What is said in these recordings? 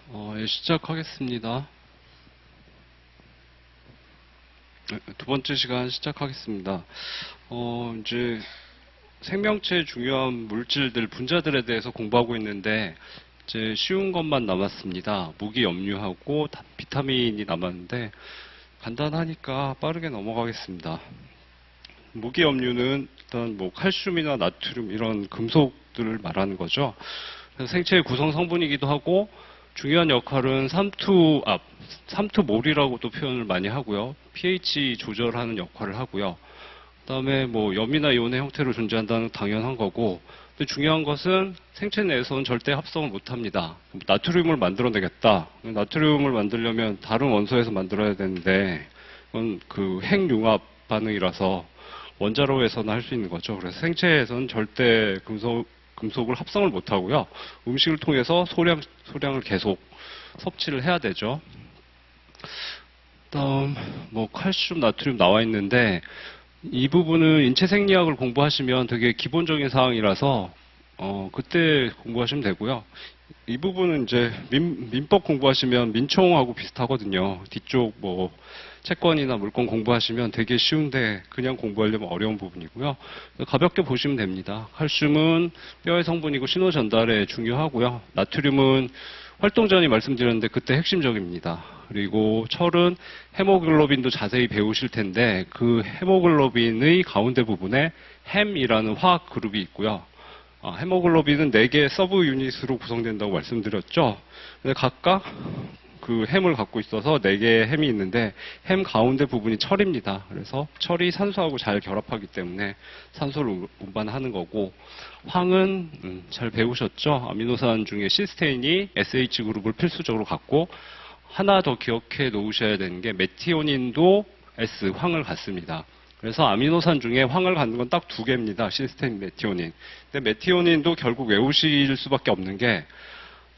예, 시작하겠습니다. 두 번째 시간 시작하겠습니다. 이제 생명체의 중요한 물질들, 분자들에 대해서 공부하고 있는데, 이제 쉬운 것만 남았습니다. 무기 염류하고 비타민이 남았는데, 간단하니까 빠르게 넘어가겠습니다. 무기 염류는 일단 뭐 칼슘이나 나트륨 이런 금속들을 말하는 거죠. 그래서 생체의 구성 성분이기도 하고, 중요한 역할은 삼투몰이라고도 표현을 많이 하고요. pH 조절하는 역할을 하고요. 그다음에 뭐 염이나 이온의 형태로 존재한다는 당연한 거고, 근데 중요한 것은 생체 내에서는 절대 합성을 못합니다. 나트륨을 만들어내겠다. 나트륨을 만들려면 다른 원소에서 만들어야 되는데, 그건 그 핵융합 반응이라서 원자로에서는 할 수 있는 거죠. 그래서 생체에서는 절대 금속을 합성을 못하고요. 음식을 통해서 소량을 계속 섭취를 해야 되죠. 다음 뭐 칼슘, 나트륨 나와 있는데 이 부분은 인체 생리학을 공부하시면 되게 기본적인 사항이라서 그때 공부하시면 되고요. 이 부분은 이제 민법 공부하시면 민총하고 비슷하거든요. 뒤쪽 뭐 채권이나 물권 공부하시면 되게 쉬운데 그냥 공부하려면 어려운 부분이고요. 가볍게 보시면 됩니다. 칼슘은 뼈의 성분이고 신호 전달에 중요하고요. 나트륨은 활동 전이 말씀드렸는데 그때 핵심적입니다. 그리고 철은 헤모글로빈도 자세히 배우실 텐데 그 헤모글로빈의 가운데 부분에 햄이라는 화학 그룹이 있고요. 헤모글로빈은 4개의 서브 유닛으로 구성된다고 말씀드렸죠. 근데 각각 그 햄을 갖고 있어서 4개의 햄이 있는데 햄 가운데 부분이 철입니다. 그래서 철이 산소하고 잘 결합하기 때문에 산소를 운반하는 거고, 황은 잘 배우셨죠? 아미노산 중에 시스테인이 SH 그룹을 필수적으로 갖고, 하나 더 기억해 놓으셔야 되는 게 메티오닌도 S 황을 갖습니다. 그래서 아미노산 중에 황을 갖는 건 딱 2개입니다. 시스테인, 메티오닌. 근데 메티오닌도 결국 외우실 수밖에 없는 게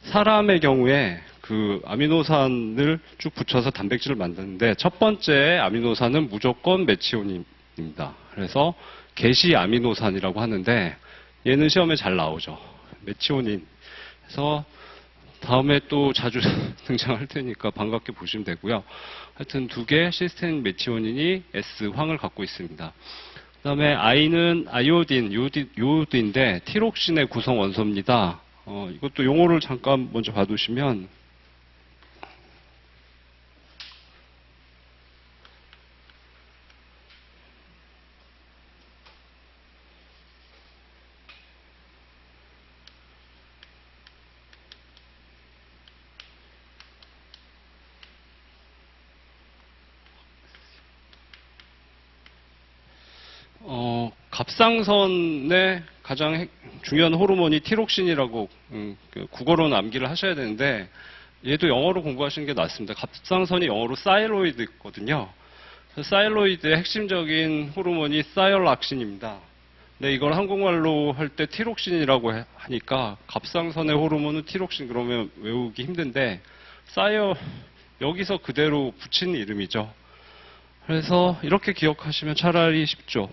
사람의 경우에 그 아미노산을 쭉 붙여서 단백질을 만드는데 첫 번째 아미노산은 무조건 메티오닌입니다. 그래서 게시 아미노산이라고 하는데 얘는 시험에 잘 나오죠. 메티오닌. 그래서 다음에 또 자주 등장할 테니까 반갑게 보시면 되고요. 하여튼 2개 시스테인 메티오닌이 S황을 갖고 있습니다. 그 다음에 I는 아이오딘, 요오드인데 티록신의 구성 원소입니다. 이것도 용어를 잠깐 먼저 봐두시면 갑상선의 가장 중요한 호르몬이 티록신이라고 그 국어로는 암기를 하셔야 되는데 얘도 영어로 공부하시는 게 낫습니다. 갑상선이 영어로 사이로이드거든요. 사이로이드의 핵심적인 호르몬이 사이얼락신입니다. 근데 이걸 한국말로 할 때 티록신이라고 하니까 갑상선의 호르몬은 티록신 그러면 외우기 힘든데 여기서 그대로 붙이는 이름이죠. 그래서 이렇게 기억하시면 차라리 쉽죠.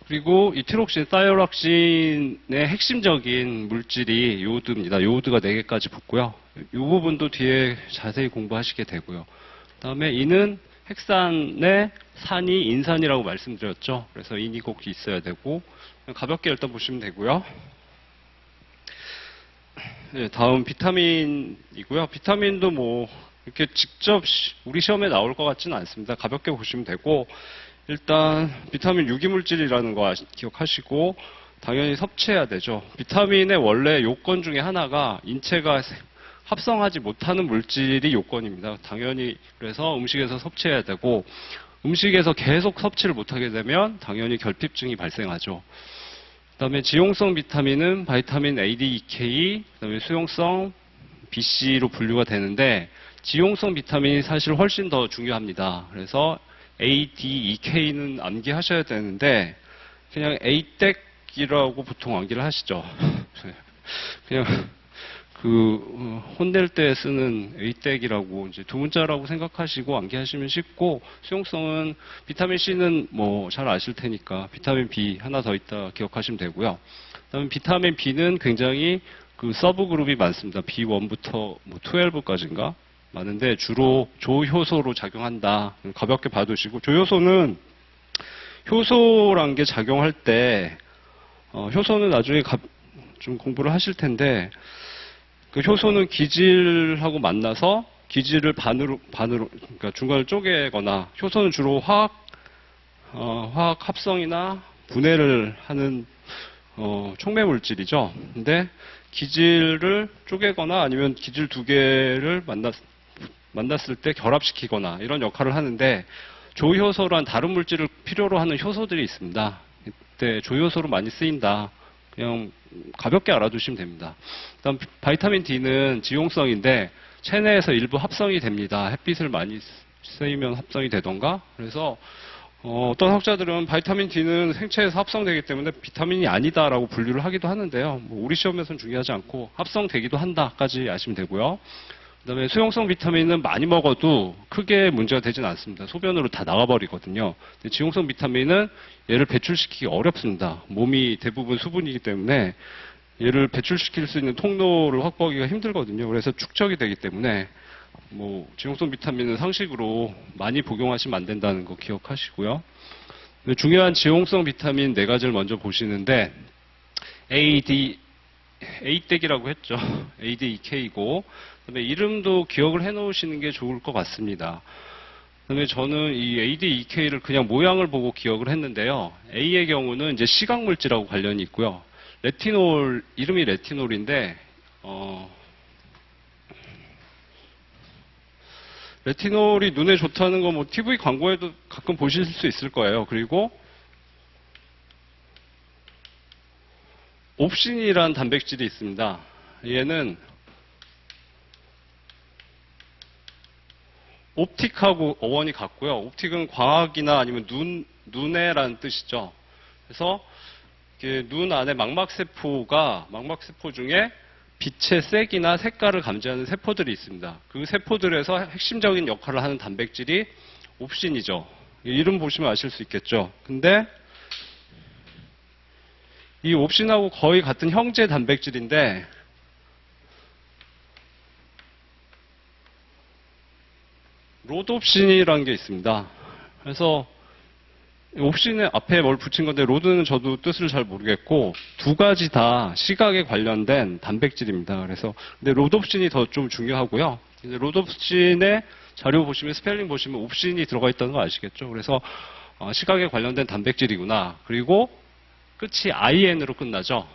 그리고 이 티록신, 사이얼락신의 핵심적인 물질이 요오드입니다. 요오드가 4개까지 붙고요. 이 부분도 뒤에 자세히 공부하시게 되고요. 그 다음에 이는 핵산의 산이 인산이라고 말씀드렸죠. 그래서 인이 꼭 있어야 되고 가볍게 일단 보시면 되고요. 네, 다음 비타민이고요. 비타민도 뭐 이렇게 직접 우리 시험에 나올 것 같지는 않습니다. 가볍게 보시면 되고 일단 비타민 유기물질이라는 거 기억하시고 당연히 섭취해야 되죠. 비타민의 원래 요건 중에 하나가 인체가 합성하지 못하는 물질이 요건입니다. 당연히 그래서 음식에서 섭취해야 되고 음식에서 계속 섭취를 못하게 되면 당연히 결핍증이 발생하죠. 그다음에 지용성 비타민은 바이타민 A, D, E, K, 그다음에 수용성 BC로 분류가 되는데 지용성 비타민이 사실 훨씬 더 중요합니다. 그래서 A, D, E, K는 암기하셔야 되는데 그냥 A댁이라고 보통 암기를 하시죠. 그냥 혼낼 때 쓰는 A댁이라고 이제 두 문자라고 생각하시고 암기하시면 쉽고 수용성은 비타민 C는 뭐 잘 아실 테니까 비타민 B 하나 더 있다 기억하시면 되고요. 그다음에 비타민 B는 굉장히 그 서브 그룹이 많습니다. B1부터 뭐 12까지인가 많은데 주로 조효소로 작용한다. 가볍게 봐두시고 조효소는 효소란 게 작용할 때 효소는 나중에 좀 공부를 하실 텐데 그 효소는 기질하고 만나서 기질을 반으로 그러니까 중간을 쪼개거나 효소는 주로 화학 합성이나 분해를 하는 촉매 물질이죠. 근데 기질을 쪼개거나 아니면 기질 두 개를 만났을 때 결합시키거나 이런 역할을 하는데 조효소란 다른 물질을 필요로 하는 효소들이 있습니다. 이때 조효소로 많이 쓰인다. 그냥 가볍게 알아두시면 됩니다. 일단 바이타민 D는 지용성인데 체내에서 일부 합성이 됩니다. 햇빛을 많이 쐬면 합성이 되던가. 그래서 어떤 학자들은 바이타민 D는 생체에서 합성되기 때문에 비타민이 아니다라고 분류를 하기도 하는데요. 뭐 우리 시험에서는 중요하지 않고 합성되기도 한다까지 아시면 되고요. 그다음에 수용성 비타민은 많이 먹어도 크게 문제가 되진 않습니다. 소변으로 다 나가버리거든요. 근데 지용성 비타민은 얘를 배출시키기 어렵습니다. 몸이 대부분 수분이기 때문에 얘를 배출시킬 수 있는 통로를 확보하기가 힘들거든요. 그래서 축적이 되기 때문에 뭐 지용성 비타민은 상식으로 많이 복용하시면 안 된다는 거 기억하시고요. 중요한 지용성 비타민 네 가지를 먼저 보시는데 A댁이라고 했죠. ADEK이고 그다음에 이름도 기억을 해놓으시는 게 좋을 것 같습니다. 그다음에 저는 이 ADEK를 그냥 모양을 보고 기억을 했는데요. A의 경우는 이제 시각물질하고 관련이 있고요. 레티놀 이름이 레티놀인데 레티놀이 눈에 좋다는 거 뭐 TV 광고에도 가끔 보실 수 있을 거예요. 그리고 옵신이라는 단백질이 있습니다. 얘는 옵틱하고 어원이 같고요. 옵틱은 광학이나 아니면 눈에라는 뜻이죠. 그래서 눈 안에 망막세포 중에 빛의 색이나 색깔을 감지하는 세포들이 있습니다. 그 세포들에서 핵심적인 역할을 하는 단백질이 옵신이죠. 이름 보시면 아실 수 있겠죠. 근데 이 옵신하고 거의 같은 형제 단백질인데 로드옵신이라는 게 있습니다. 그래서 옵신의 앞에 뭘 붙인 건데 로드는 저도 뜻을 잘 모르겠고 두 가지 다 시각에 관련된 단백질입니다. 그래서 근데 로드옵신이 더 좀 중요하고요. 이제 로드옵신의 자료 보시면 스펠링 보시면 옵신이 들어가 있다는 거 아시겠죠? 그래서 시각에 관련된 단백질이구나. 그리고 끝이 IN으로 끝나죠.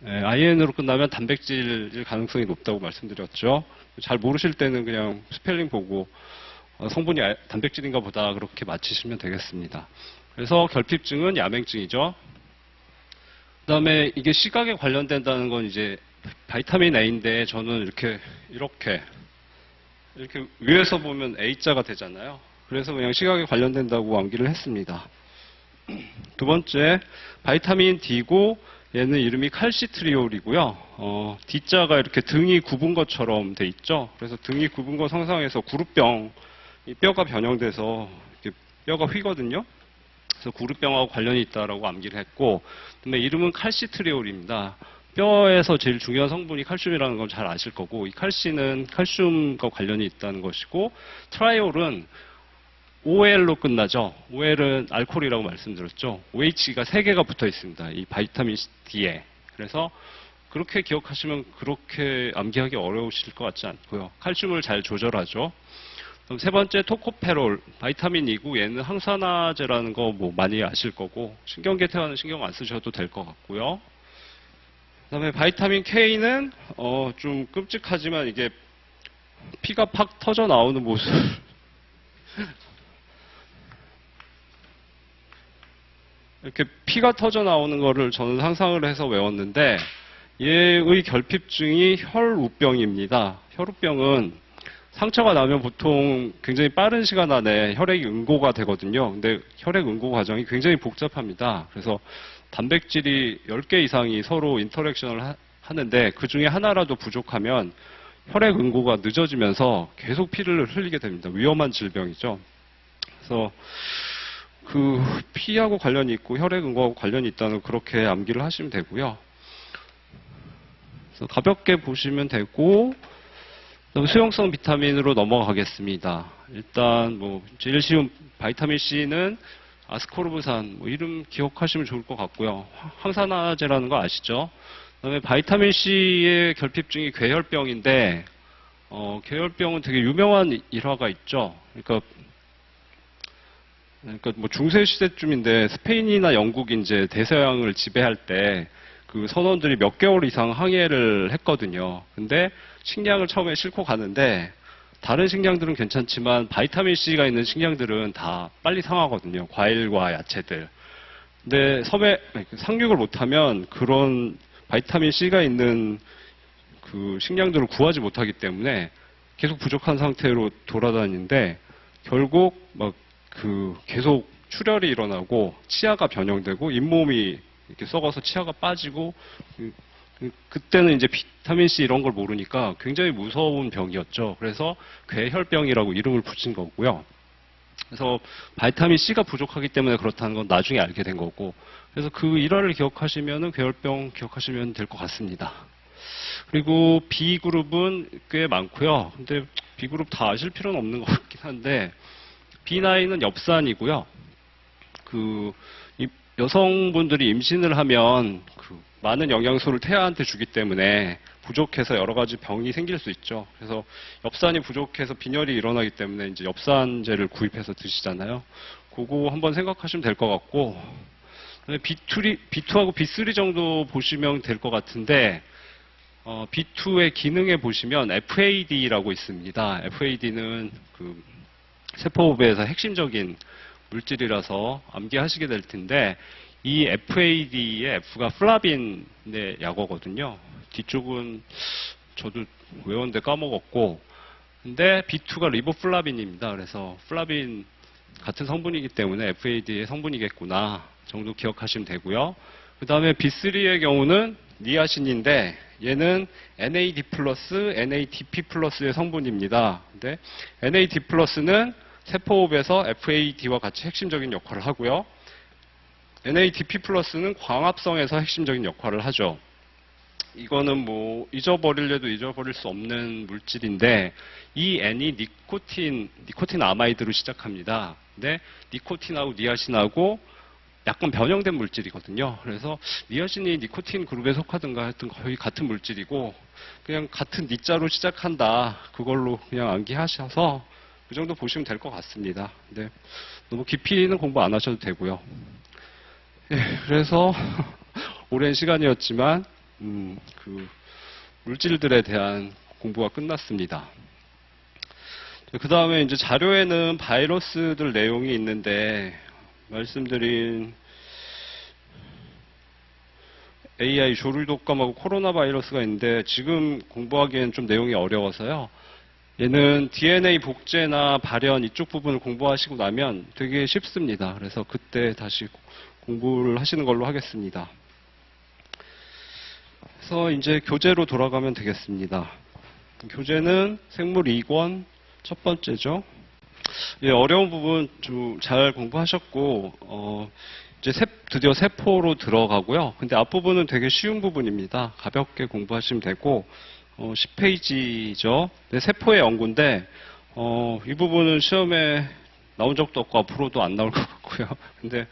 IN으로 끝나면 단백질일 가능성이 높다고 말씀드렸죠. 잘 모르실 때는 그냥 스펠링 보고 성분이 단백질인가 보다 그렇게 맞히시면 되겠습니다. 그래서 결핍증은 야맹증이죠. 그 다음에 이게 시각에 관련된다는 건 이제 바이타민 A인데 저는 이렇게 위에서 보면 A자가 되잖아요. 그래서 그냥 시각에 관련된다고 암기를 했습니다. 두 번째, 바이타민 D고 얘는 이름이 칼시트리올이고요. D자가 이렇게 등이 굽은 것처럼 돼 있죠. 그래서 등이 굽은 거 상상해서 구루병, 이 뼈가 변형돼서 뼈가 휘거든요. 그래서 구루병하고 관련이 있다라고 암기를 했고, 그다음에 이름은 칼시트리올입니다. 뼈에서 제일 중요한 성분이 칼슘이라는 건 잘 아실 거고, 이 칼시는 칼슘과 관련이 있다는 것이고, 트라이올은 OL로 끝나죠. OL은 알코올이라고 말씀드렸죠. OH가 3개가 붙어 있습니다. 이 바이타민 D에. 그래서 그렇게 기억하시면 그렇게 암기하기 어려우실 것 같지 않고요. 칼슘을 잘 조절하죠. 그럼 세 번째 토코페롤, 바이타민 E고 얘는 항산화제라는 거 뭐 많이 아실 거고 신경계태화는 신경 안 쓰셔도 될 것 같고요. 그다음에 바이타민 K는 좀 끔찍하지만 이게 피가 팍 터져 나오는 모습. 이렇게 피가 터져 나오는 거를 저는 상상을 해서 외웠는데 얘의 결핍증이 혈우병입니다. 혈우병은 상처가 나면 보통 굉장히 빠른 시간 안에 혈액이 응고가 되거든요. 근데 혈액 응고 과정이 굉장히 복잡합니다. 그래서 단백질이 10개 이상이 서로 인터랙션을 하는데 그 중에 하나라도 부족하면 혈액 응고가 늦어지면서 계속 피를 흘리게 됩니다. 위험한 질병이죠. 그래서 그 피하고 관련이 있고 혈액 응고하고 관련이 있다는 그렇게 암기를 하시면 되고요. 그래서 가볍게 보시면 되고, 그다음에 수용성 비타민으로 넘어가겠습니다. 일단 뭐 제일 쉬운 바이타민 C는 아스코르브산, 뭐 이름 기억하시면 좋을 것 같고요. 항산화제라는 거 아시죠? 그다음에 바이타민 C의 결핍증이 괴혈병인데, 괴혈병은 되게 유명한 일화가 있죠. 그러니까 뭐 중세 시대쯤인데 스페인이나 영국이 이제 대서양을 지배할 때 그 선원들이 몇 개월 이상 항해를 했거든요. 근데 식량을 처음에 싣고 가는데 다른 식량들은 괜찮지만 바이타민 C가 있는 식량들은 다 빨리 상하거든요. 과일과 야채들. 근데 섬에 상륙을 못하면 그런 바이타민 C가 있는 그 식량들을 구하지 못하기 때문에 계속 부족한 상태로 돌아다니는데 결국 막 그 계속 출혈이 일어나고 치아가 변형되고 잇몸이 이렇게 썩어서 치아가 빠지고 그때는 이제 비타민 C 이런 걸 모르니까 굉장히 무서운 병이었죠. 그래서 괴혈병이라고 이름을 붙인 거고요. 그래서 바이타민 C가 부족하기 때문에 그렇다는 건 나중에 알게 된 거고, 그래서 그 일화를 기억하시면은 괴혈병 기억하시면 될 것 같습니다. 그리고 B그룹은 꽤 많고요. 근데 B그룹 다 아실 필요는 없는 것 같긴 한데, B9은 엽산이고요. 여성분들이 임신을 하면 많은 영양소를 태아한테 주기 때문에 부족해서 여러 가지 병이 생길 수 있죠. 그래서 엽산이 부족해서 빈혈이 일어나기 때문에 이제 엽산제를 구입해서 드시잖아요. 그거 한번 생각하시면 될 것 같고, B2하고 B3 정도 보시면 될 것 같은데, B2의 기능에 보시면 FAD라고 있습니다. FAD는 세포호흡에서 핵심적인 물질이라서 암기하시게 될 텐데, 이 FAD의 F가 플라빈의 약어거든요. 뒤쪽은 저도 외웠는데 까먹었고, 근데 B2가 리보플라빈입니다. 그래서 플라빈 같은 성분이기 때문에 FAD의 성분이겠구나 정도 기억하시면 되고요. 그 다음에 B3의 경우는 니아신인데 얘는 NAD 플러스, NADP 플러스의 성분입니다. 근데 NAD 플러스는 세포호흡에서 FAD와 같이 핵심적인 역할을 하고요. NADP 플러스는 광합성에서 핵심적인 역할을 하죠. 이거는 뭐 잊어버리려도 잊어버릴 수 없는 물질인데, 이 N이 니코틴 아마이드로 시작합니다. 근데 니코틴하고 니아신하고 약간 변형된 물질이거든요. 그래서 니아신이 니코틴 그룹에 속하든가 하여튼 거의 같은 물질이고, 그냥 같은 니자로 시작한다, 그걸로 그냥 암기하셔서 그 정도 보시면 될 것 같습니다. 근데 너무 깊이는 공부 안 하셔도 되고요. 예, 그래서 오랜 시간이었지만 물질들에 대한 공부가 끝났습니다. 그 다음에 이제 자료에는 바이러스들 내용이 있는데, 말씀드린 AI 조류독감하고 코로나 바이러스가 있는데 지금 공부하기엔 좀 내용이 어려워서요. 얘는 DNA 복제나 발현 이쪽 부분을 공부하시고 나면 되게 쉽습니다. 그래서 그때 다시 공부를 하시는 걸로 하겠습니다. 그래서 이제 교재로 돌아가면 되겠습니다. 교재는 생물 2권 첫 번째죠. 예, 어려운 부분 좀 잘 공부하셨고, 이제 드디어 세포로 들어가고요. 근데 앞부분은 되게 쉬운 부분입니다. 가볍게 공부하시면 되고, 10페이지죠. 네, 세포의 연구인데, 이 부분은 시험에 나온 적도 없고 앞으로도 안 나올 것 같고요. 근데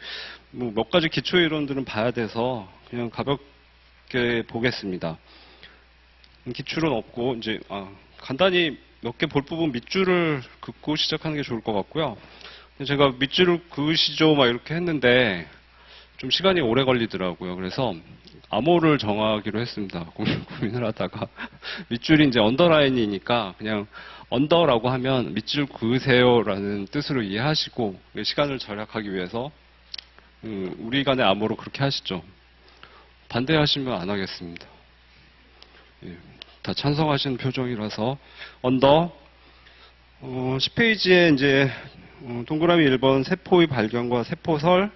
뭐 몇 가지 기초 이론들은 봐야 돼서 그냥 가볍게 보겠습니다. 기출은 없고 이제 간단히 몇 개 볼 부분 밑줄을 긋고 시작하는 게 좋을 것 같고요. 제가 밑줄을 그으시죠 막 이렇게 했는데 좀 시간이 오래 걸리더라고요. 그래서 암호를 정하기로 했습니다. 고민을 하다가 밑줄이 이제 언더라인이니까 그냥 언더라고 하면 밑줄 그으세요라는 뜻으로 이해하시고, 시간을 절약하기 위해서 우리 간의 암호로 그렇게 하시죠. 반대하시면 안 하겠습니다. 예, 다 찬성하시는 표정이라서 언더. 10페이지에 이제 동그라미 1번 세포의 발견과 세포설,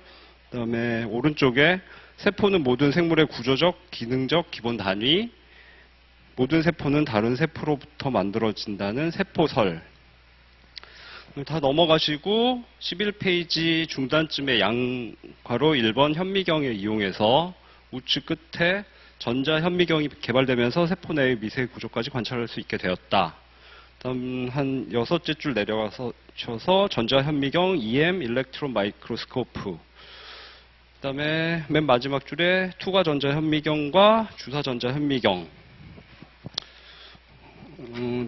그다음에 오른쪽에 세포는 모든 생물의 구조적, 기능적 기본 단위, 모든 세포는 다른 세포로부터 만들어진다는 세포설. 다 넘어가시고 11페이지 중단쯤에 양괄호 1번 현미경을 이용해서 우측 끝에 전자 현미경이 개발되면서 세포 내의 미세 구조까지 관찰할 수 있게 되었다. 다음 한 6째 줄 내려가서 전자 현미경, EM, 일렉트론 마이크로스코프. 그다음에 맨 마지막 줄에 투과 전자 현미경과 주사 전자 현미경.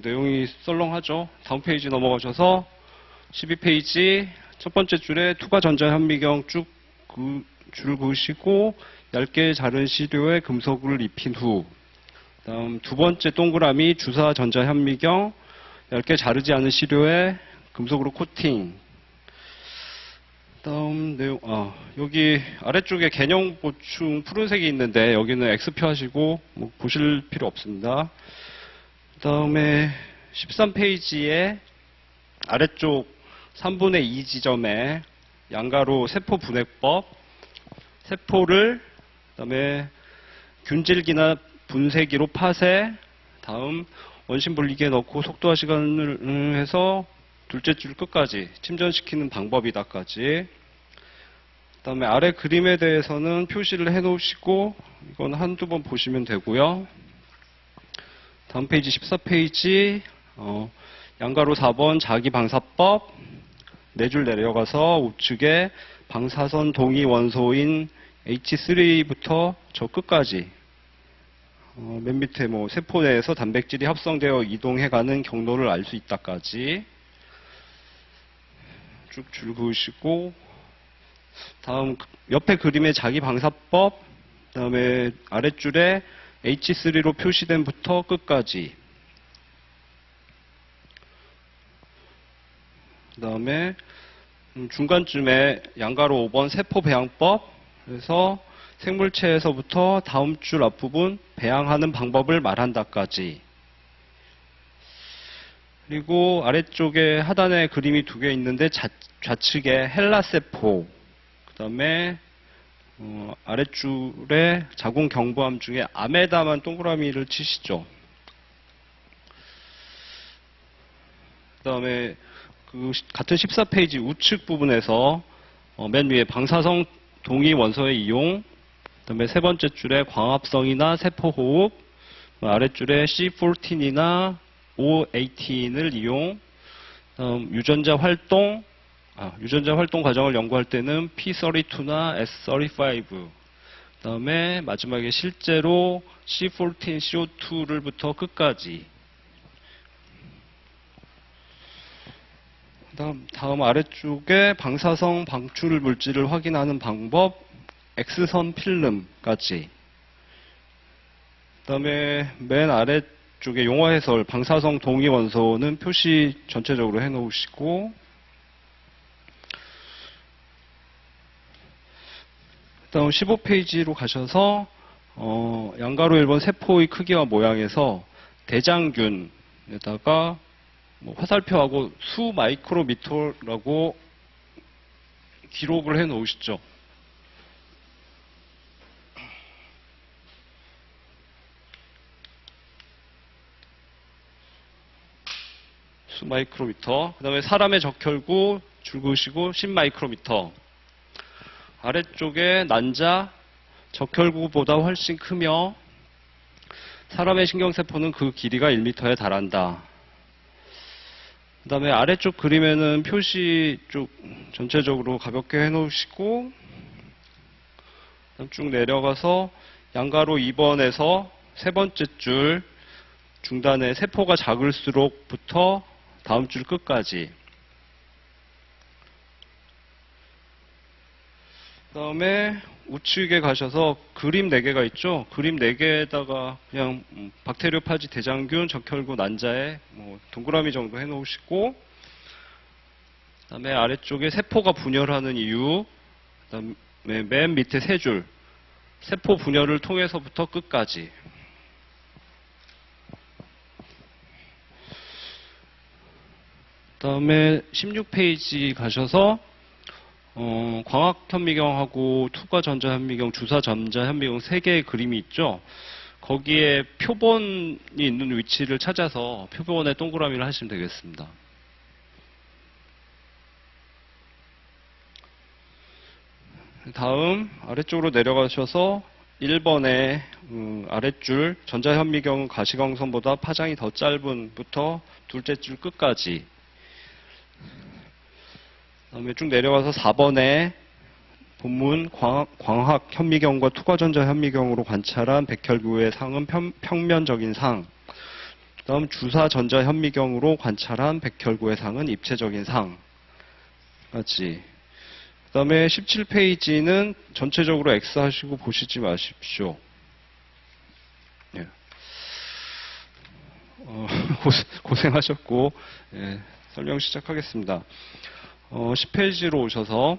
내용이 썰렁하죠. 다음 페이지 넘어가셔서 12페이지 첫 번째 줄에 투과 전자 현미경 쭉 줄 그으시고 얇게 자른 시료에 금속을 입힌 후, 다음 두 번째 동그라미 주사 전자 현미경 얇게 자르지 않은 시료에 금속으로 코팅. 다음 내용, 여기 아래쪽에 개념 보충 푸른색이 있는데 여기는 X표 하시고 뭐 보실 필요 없습니다. 다음에 13페이지에 아래쪽 3분의 2 지점에 양가로 세포 분해법, 세포를 그다음에 균질기나 분쇄기로 파쇄, 다음 원심 분리기에 넣고 속도화 시간을 해서 둘째 줄 끝까지 침전시키는 방법이다까지. 그다음에 아래 그림에 대해서는 표시를 해 놓으시고 이건 한두 번 보시면 되고요. 다음 페이지 14페이지 양가로 4번 자기방사법, 4줄 내려가서 우측에 방사선 동위 원소인 H3부터 저 끝까지 맨 밑에 뭐 세포 내에서 단백질이 합성되어 이동해가는 경로를 알 수 있다까지 쭉 줄 그으시고, 다음 옆에 그림의 자기방사법, 그다음에 아랫줄에 H3로 표시된부터 끝까지, 그 다음에 중간쯤에 양가로 5번 세포 배양법, 그래서 생물체에서부터 다음 줄 앞부분 배양하는 방법을 말한다까지. 그리고 아래쪽에 하단에 그림이 2개 있는데 좌측에 헬라세포, 그 다음에 아래줄에 자궁 경부암 중에 암에다만 동그라미를 치시죠. 그 다음에 그 같은 14페이지 우측 부분에서 맨 위에 방사성 동위 원소의 이용, 그다음에 세 번째 줄에 광합성이나 세포호흡, 아랫줄에 C14이나 O18을 이용, 유전자 활동 과정을 연구할 때는 P32나 S35, 그다음에 마지막에 실제로 C14, CO2를부터 끝까지. 다음 아래쪽에 방사성 방출 물질을 확인하는 방법, X선 필름까지. 그다음에 맨 아래쪽에 용어 해설, 방사성 동위 원소는 표시 전체적으로 해놓으시고, 그다음 15페이지로 가셔서 양가로 1번 세포의 크기와 모양에서 대장균에다가 화살표하고 수 마이크로미터라고 기록을 해 놓으시죠. 수 마이크로미터. 그 다음에 사람의 적혈구 줄 그으시고 10 마이크로미터. 아래쪽에 난자 적혈구보다 훨씬 크며 사람의 신경세포는 그 길이가 1m에 달한다. 그 다음에 아래쪽 그림에는 표시 쭉 전체적으로 가볍게 해 놓으시고, 쭉 내려가서 양가로 2번에서 세 번째 줄 중단에 세포가 작을수록부터 다음 줄 끝까지. 그 다음에 우측에 가셔서 그림 4개가 있죠. 그림 4개에다가 그냥 박테리오파지, 대장균, 적혈구, 난자에 동그라미 정도 해 놓으시고, 그 다음에 아래쪽에 세포가 분열하는 이유, 그 다음에 맨 밑에 3줄 세포 분열을 통해서부터 끝까지. 그 다음에 16페이지 가셔서 광학현미경하고 투과전자현미경, 주사전자현미경 3개의 그림이 있죠. 거기에 표본이 있는 위치를 찾아서 표본에 동그라미를 하시면 되겠습니다. 다음 아래쪽으로 내려가셔서 1번의 아랫줄 전자현미경은 가시광선보다 파장이 더 짧은부터 둘째 줄 끝까지. 그다음에 쭉 내려와서 4번에 본문 광학 현미경과 투과전자 현미경으로 관찰한 백혈구의 상은 평면적인 상. 그다음 주사 전자 현미경으로 관찰한 백혈구의 상은 입체적인 상까지. 그다음에 17페이지는 전체적으로 X 하시고 보시지 마십시오. 예. 고생하셨고, 예, 설명 시작하겠습니다. 10페이지로 오셔서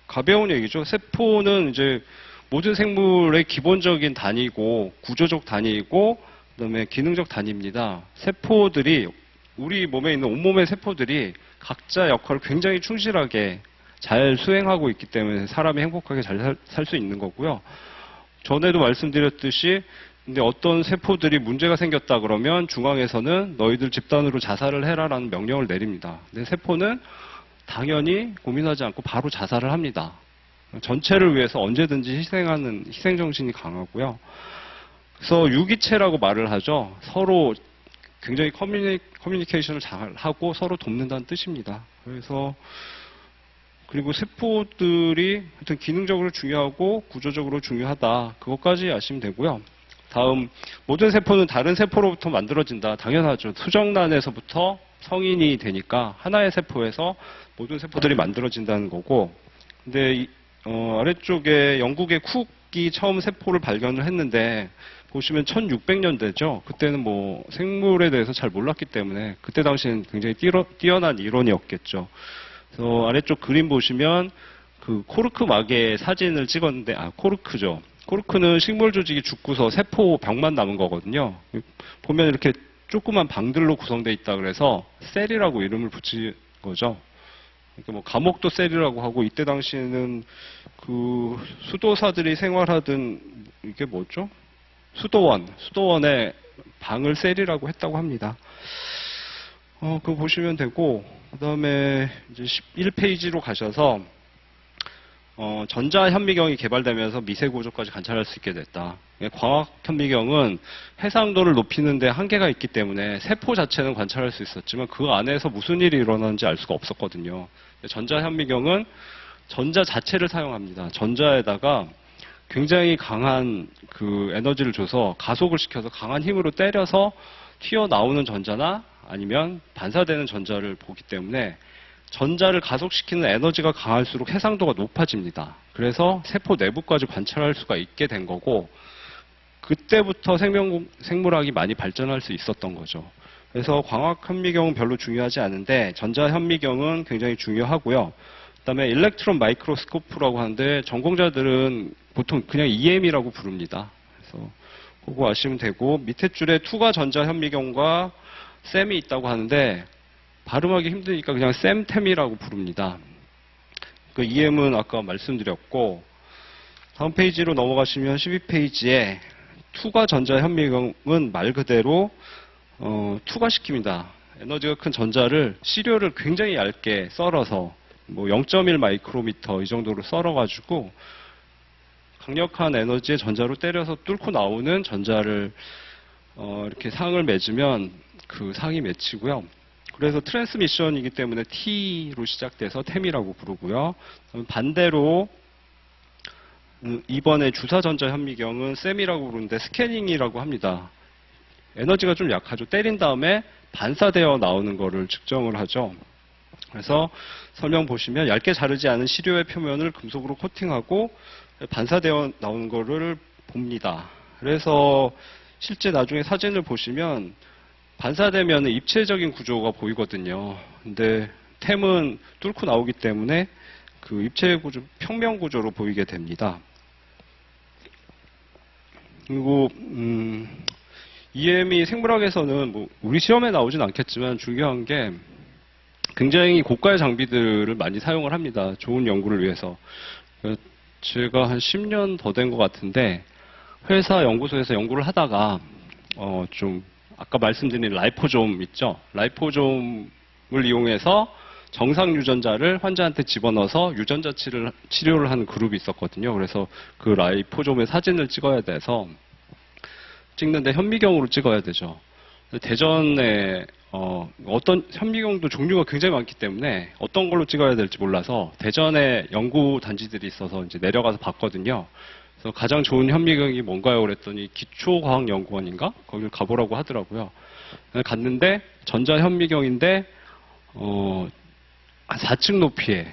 가벼운 얘기죠. 세포는 이제 모든 생물의 기본적인 단위고 구조적 단위이고 그다음에 기능적 단위입니다. 세포들이 우리 몸에 있는 온몸의 세포들이 각자 역할을 굉장히 충실하게 잘 수행하고 있기 때문에 사람이 행복하게 잘 살 수 있는 거고요. 전에도 말씀드렸듯이 근데 어떤 세포들이 문제가 생겼다 그러면 중앙에서는 너희들 집단으로 자살을 해라라는 명령을 내립니다. 근데 세포는 당연히 고민하지 않고 바로 자살을 합니다. 전체를 위해서 언제든지 희생하는 희생정신이 강하고요. 그래서 유기체라고 말을 하죠. 서로 굉장히 커뮤니케이션을 잘 하고 서로 돕는다는 뜻입니다. 그리고 세포들이 하여튼 기능적으로 중요하고 구조적으로 중요하다. 그것까지 아시면 되고요. 다음, 모든 세포는 다른 세포로부터 만들어진다. 당연하죠. 수정란에서부터 성인이 되니까 하나의 세포에서 모든 세포들이 만들어진다는 거고. 근데 아래쪽에 영국의 쿡이 처음 세포를 발견을 했는데 보시면 1600년대죠. 그때는 뭐 생물에 대해서 잘 몰랐기 때문에 그때 당시에는 굉장히 뛰어난 이론이었겠죠. 그래서 아래쪽 그림 보시면 그 코르크 막의 사진을 찍었는데, 코르크죠. 코르크는 식물 조직이 죽고서 세포 벽만 남은 거거든요. 보면 이렇게 조그만 방들로 구성되어 있다 그래서 셀이라고 이름을 붙인 거죠. 그러니까 뭐 감옥도 셀이라고 하고 이때 당시에는 그 수도사들이 생활하던 이게 뭐죠? 수도원의 방을 셀이라고 했다고 합니다. 그거 보시면 되고, 그 다음에 이제 11페이지로 가셔서, 전자현미경이 개발되면서 미세구조까지 관찰할 수 있게 됐다. 광학현미경은 해상도를 높이는 데 한계가 있기 때문에 세포 자체는 관찰할 수 있었지만 그 안에서 무슨 일이 일어나는지 알 수가 없었거든요. 전자현미경은 전자 자체를 사용합니다. 전자에다가 굉장히 강한 그 에너지를 줘서 가속을 시켜서 강한 힘으로 때려서 튀어나오는 전자나 아니면 반사되는 전자를 보기 때문에 전자를 가속시키는 에너지가 강할수록 해상도가 높아집니다. 그래서 세포 내부까지 관찰할 수가 있게 된 거고 그때부터 생물학이 많이 발전할 수 있었던 거죠. 그래서 광학현미경은 별로 중요하지 않은데 전자현미경은 굉장히 중요하고요. 그다음에 일렉트론 마이크로스코프라고 하는데 전공자들은 보통 그냥 EM이라고 부릅니다. 그래서 그거 아시면 되고 밑에 줄에 투과 전자현미경과 셈이 있다고 하는데 발음하기 힘드니까 그냥 셈템이라고 부릅니다. 그 EM은 아까 말씀드렸고 다음 페이지로 넘어가시면 12페이지에 투과 전자현미경은 말 그대로 투과시킵니다. 에너지가 큰 전자를 시료를 굉장히 얇게 썰어서 뭐 0.1 마이크로미터 이 정도로 썰어가지고 강력한 에너지의 전자로 때려서 뚫고 나오는 전자를 이렇게 상을 맺으면 그 상이 맺히고요. 그래서 트랜스미션이기 때문에 T로 시작돼서 템이라고 부르고요. 반대로 이번에 주사전자현미경은 셈이라고 부르는데 스캐닝이라고 합니다. 에너지가 좀 약하죠. 때린 다음에 반사되어 나오는 거를 측정을 하죠. 그래서 설명 보시면 얇게 자르지 않은 시료의 표면을 금속으로 코팅하고 반사되어 나오는 거를 봅니다. 그래서 실제 나중에 사진을 보시면 반사되면 입체적인 구조가 보이거든요. 근데 템은 뚫고 나오기 때문에 그 입체 구조, 평면 구조로 보이게 됩니다. 그리고 EM이 생물학에서는 뭐 우리 시험에 나오진 않겠지만 중요한 게 굉장히 고가의 장비들을 많이 사용을 합니다. 좋은 연구를 위해서. 제가 한 10년 더 된 것 같은데 회사 연구소에서 연구를 하다가 좀 아까 말씀드린 라이포솜 있죠? 라이포솜을 이용해서 정상 유전자를 환자한테 집어넣어서 유전자 치료를 하는 그룹이 있었거든요. 그래서 그 라이포좀의 사진을 찍어야 돼서 찍는데 현미경으로 찍어야 되죠. 대전에 어떤 현미경도 종류가 굉장히 많기 때문에 어떤 걸로 찍어야 될지 몰라서 대전에 연구 단지들이 있어서 이제 내려가서 봤거든요. 그래서 가장 좋은 현미경이 뭔가요? 그랬더니 기초과학연구원인가? 거기를 가보라고 하더라고요. 갔는데 전자현미경인데 한 4층 높이의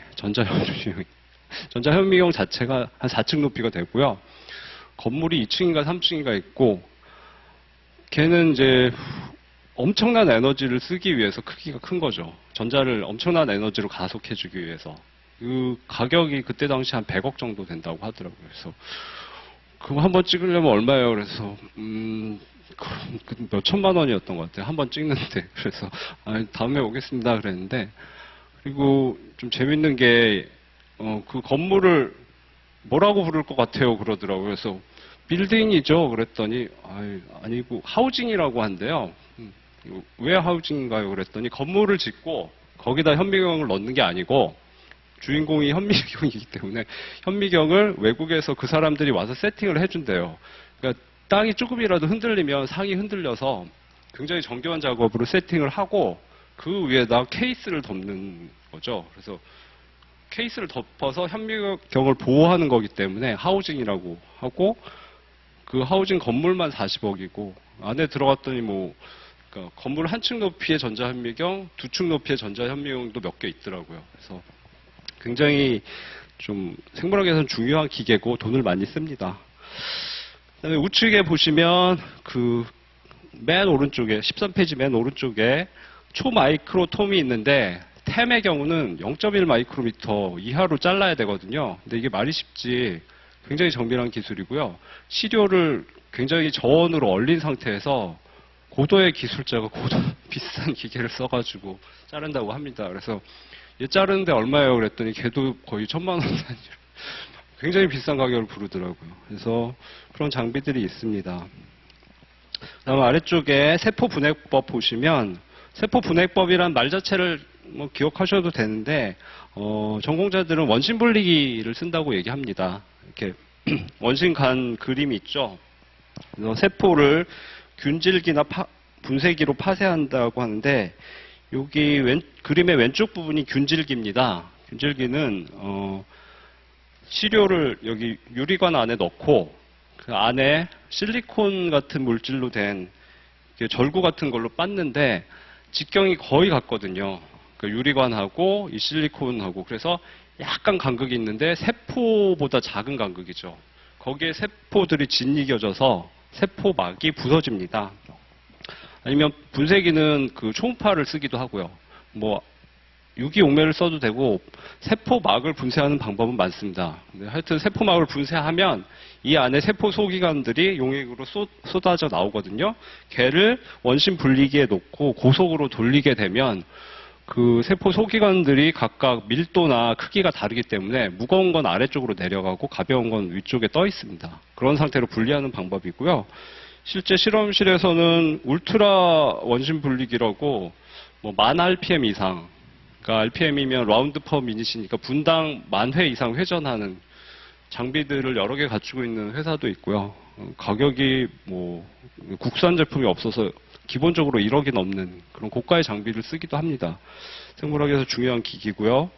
전자현미경 자체가 한 4층 높이가 되고요. 건물이 2층인가 3층인가 있고 걔는 이제 엄청난 에너지를 쓰기 위해서 크기가 큰 거죠. 전자를 엄청난 에너지로 가속해주기 위해서. 그 가격이 그때 당시 한 100억 정도 된다고 하더라고요. 그래서 그거 한번 찍으려면 얼마예요? 그래서 몇 천만 원이었던 것 같아요. 한번 찍는데. 그래서 다음에 오겠습니다. 그랬는데 그리고 좀 재밌는 게 그 건물을 뭐라고 부를 것 같아요? 그러더라고요. 그래서 빌딩이죠. 그랬더니 아니고 하우징이라고 한대요. 왜 하우징인가요? 그랬더니 건물을 짓고 거기다 현미경을 넣는 게 아니고 주인공이 현미경이기 때문에 현미경을 외국에서 그 사람들이 와서 세팅을 해준대요. 그러니까 땅이 조금이라도 흔들리면 상이 흔들려서 굉장히 정교한 작업으로 세팅을 하고 그 위에다 케이스를 덮는 거죠. 그래서 케이스를 덮어서 현미경을 보호하는 거기 때문에 하우징이라고 하고 그 하우징 건물만 40억이고 안에 들어갔더니 그러니까 건물 한 층 높이의 전자현미경, 2층 높이의 전자현미경도 몇 개 있더라고요. 그래서 굉장히 좀 생물학에서는 중요한 기계고 돈을 많이 씁니다. 그다음에 우측에 보시면 그 맨 오른쪽에 13페이지 맨 오른쪽에 초마이크로톰이 있는데 템의 경우는 0.1 마이크로미터 이하로 잘라야 되거든요. 근데 이게 말이 쉽지 굉장히 정밀한 기술이고요. 시료를 굉장히 저온으로 얼린 상태에서 고도의 기술자가 비싼 기계를 써가지고 자른다고 합니다. 그래서 얘 자르는데 얼마예요? 그랬더니 걔도 거의 1,000만 원 단위로 굉장히 비싼 가격을 부르더라고요. 그래서 그런 장비들이 있습니다. 그다음 아래쪽에 세포 분해법 보시면 세포 분해법이란 말 자체를 기억하셔도 되는데 전공자들은 원심 분리기를 쓴다고 얘기합니다. 이렇게 원심 간 그림이 있죠. 그래서 세포를 균질기나 분쇄기로 파쇄한다고 하는데 여기 그림의 왼쪽 부분이 균질기입니다. 균질기는 시료를 여기 유리관 안에 넣고 그 안에 실리콘 같은 물질로 된 절구 같은 걸로 빻는데 직경이 거의 같거든요. 그 유리관하고 이 실리콘하고 그래서 약간 간극이 있는데 세포보다 작은 간극이죠. 거기에 세포들이 짓이겨져서 세포막이 부서집니다. 아니면 분쇄기는 그 초음파를 쓰기도 하고요. 유기용매를 써도 되고 세포막을 분쇄하는 방법은 많습니다. 하여튼 세포막을 분쇄하면 이 안에 세포 소기관들이 용액으로 쏟아져 나오거든요. 걔를 원심 분리기에 놓고 고속으로 돌리게 되면 그 세포 소기관들이 각각 밀도나 크기가 다르기 때문에 무거운 건 아래쪽으로 내려가고 가벼운 건 위쪽에 떠 있습니다. 그런 상태로 분리하는 방법이고요. 실제 실험실에서는 울트라 원심 분리기라고 10,000 RPM 이상, 그러니까 RPM이면 라운드 퍼 미닛이니까 분당 10,000회 이상 회전하는 장비들을 여러 개 갖추고 있는 회사도 있고요. 가격이 국산 제품이 없어서 기본적으로 1억이 넘는 그런 고가의 장비를 쓰기도 합니다. 생물학에서 중요한 기기고요.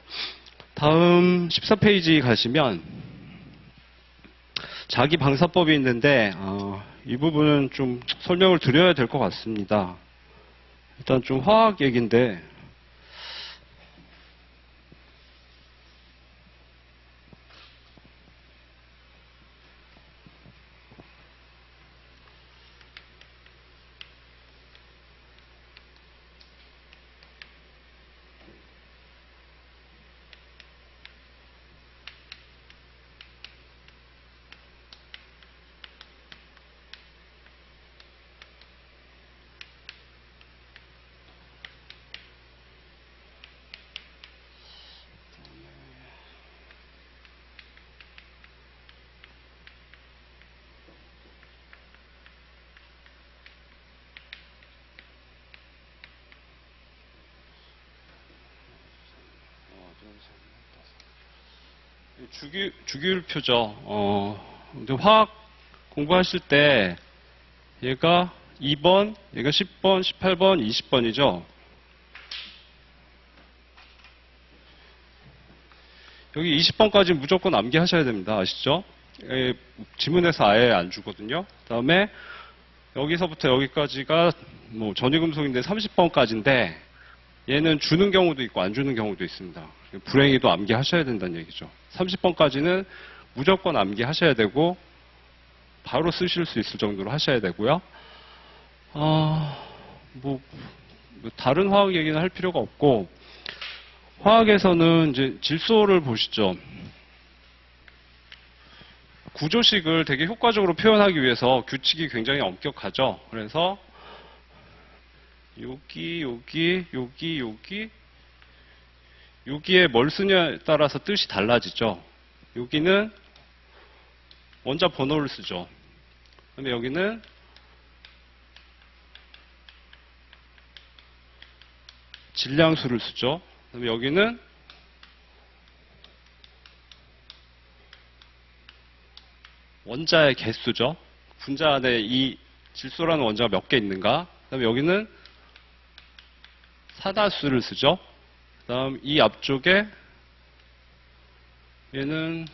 다음 14페이지 가시면 자기 방사법이 있는데 이 부분은 좀 설명을 드려야 될 것 같습니다. 일단 좀 화학 얘기인데 주기율표죠. 이제 화학 공부하실 때 얘가 2번, 얘가 10번, 18번, 20번이죠. 여기 20번까지 무조건 암기하셔야 됩니다. 아시죠? 지문에서 아예 안 주거든요. 그 다음에 여기서부터 여기까지가 뭐 전위금속인데 30번까지인데 얘는 주는 경우도 있고 안 주는 경우도 있습니다. 불행히도 암기하셔야 된다는 얘기죠. 30번까지는 무조건 암기하셔야 되고 바로 쓰실 수 있을 정도로 하셔야 되고요. 뭐 다른 화학 얘기는 할 필요가 없고 화학에서는 이제 질소를 보시죠. 구조식을 되게 효과적으로 표현하기 위해서 규칙이 굉장히 엄격하죠. 그래서 여기에 뭘 쓰냐에 따라서 뜻이 달라지죠. 여기는 원자 번호를 쓰죠. 그다음에 여기는 질량수를 쓰죠. 그다음에 여기는 원자의 개수죠. 분자 안에 이 질소라는 원자가 몇 개 있는가. 그다음에 여기는 산화수를 쓰죠. 그다음 이 앞쪽에 얘는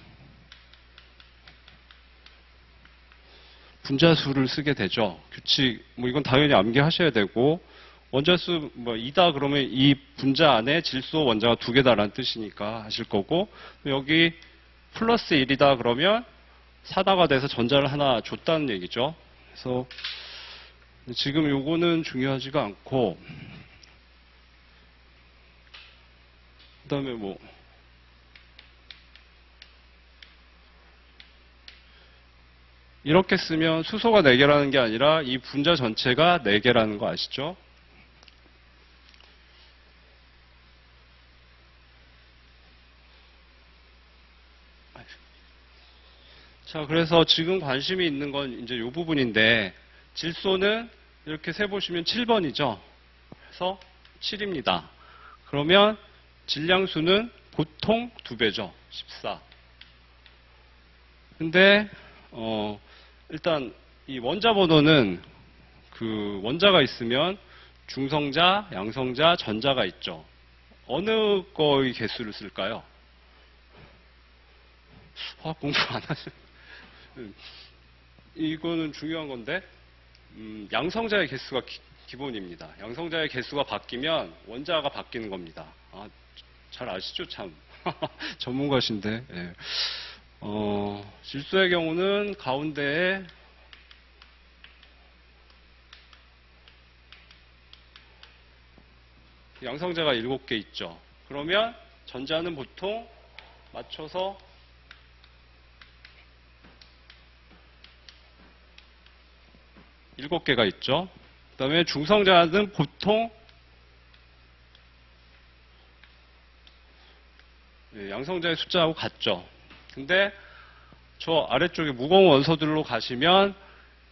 분자수를 쓰게 되죠. 규칙 뭐 이건 당연히 암기하셔야 되고 원자수 뭐 2다 그러면 이 분자 안에 질소 원자가 2개다라는 뜻이니까 하실 거고 여기 플러스 1이다 그러면 사다가 돼서 전자를 하나 줬다는 얘기죠. 그래서 지금 요거는 중요하지가 않고 그다음에 뭐 이렇게 쓰면 수소가 4개라는 게 아니라 이 분자 전체가 4개라는 거 아시죠? 자, 그래서 지금 관심이 있는 건 이제 이 부분인데, 질소는 이렇게 세보시면 7번이죠. 그래서 7입니다. 그러면 질량수는 보통 2배죠. 14. 근데, 일단 이 원자 번호는 그 원자가 있으면 중성자, 양성자, 전자가 있죠. 어느 거의 개수를 쓸까요? 화학 공부 안 하시는 이거는 중요한 건데 양성자의 개수가 기본입니다. 양성자의 개수가 바뀌면 원자가 바뀌는 겁니다. 잘 아시죠? 참 전문가신데. 예. 질소의 경우는 가운데에 양성자가 7개 있죠. 그러면 전자는 보통 맞춰서 7개가 있죠. 그 다음에 중성자는 보통 양성자의 숫자하고 같죠. 근데 저 아래쪽에 무거운 원소들로 가시면